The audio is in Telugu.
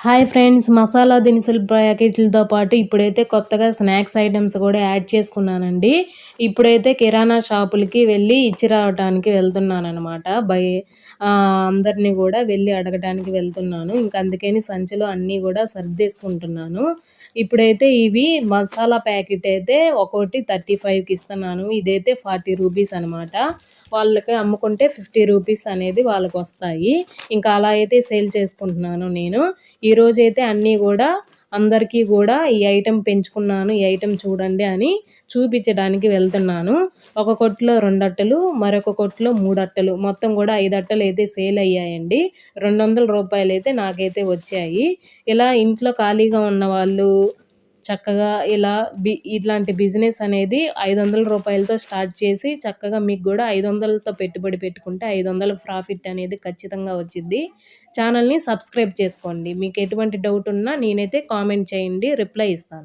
హాయ్ ఫ్రెండ్స్, మసాలా దినుసుల ప్యాకెట్లతో పాటు ఇప్పుడైతే కొత్తగా స్నాక్స్ ఐటమ్స్ కూడా యాడ్ చేసుకున్నానండి. ఇప్పుడైతే కిరాణా షాపులకి వెళ్ళి ఇచ్చి రావటానికి వెళ్తున్నాననమాట. అందరిని కూడా వెళ్ళి అడగటానికి వెళ్తున్నాను. ఇంక అందుకని సంచిలో అన్నీ కూడా సర్దేసుకుంటున్నాను. ఇప్పుడైతే ఇవి మసాలా ప్యాకెట్ అయితే ఒక్కోటి 35కి ఇస్తున్నాను. ఇదైతే 40 రూపీస్ అనమాట. వాళ్ళకి అమ్ముకుంటే 50 రూపీస్ అనేది వాళ్ళకొస్తాయి. ఇంకా అలా అయితే సేల్ చేసుకుంటున్నాను నేను. ఈరోజైతే అన్నీ కూడా అందరికీ కూడా ఈ ఐటెం పెంచుకున్నాను, ఈ ఐటెం చూడండి అని చూపించడానికి వెళ్తున్నాను. ఒక కొట్టులో 2 అట్టలు, మరొక కొట్టులో 3 అట్టలు, మొత్తం కూడా 5 అట్టలు అయితే సేల్ అయ్యాయండి. రూ. 200 అయితే నాకైతే వచ్చాయి. ఇలా ఇంట్లో ఖాళీగా ఉన్నవాళ్ళు చక్కగా ఇట్లాంటి బిజినెస్ అనేది రూ. 500తో స్టార్ట్ చేసి చక్కగా మీకు కూడా 500తో పెట్టుబడి పెట్టుకుంటే 500 ప్రాఫిట్ అనేది ఖచ్చితంగా వచ్చిద్ది. ఛానల్ని సబ్స్క్రైబ్ చేసుకోండి. మీకు ఎటువంటి డౌట్ ఉన్నా నేనైతే కామెంట్ చేయండి, రిప్లై ఇస్తాను.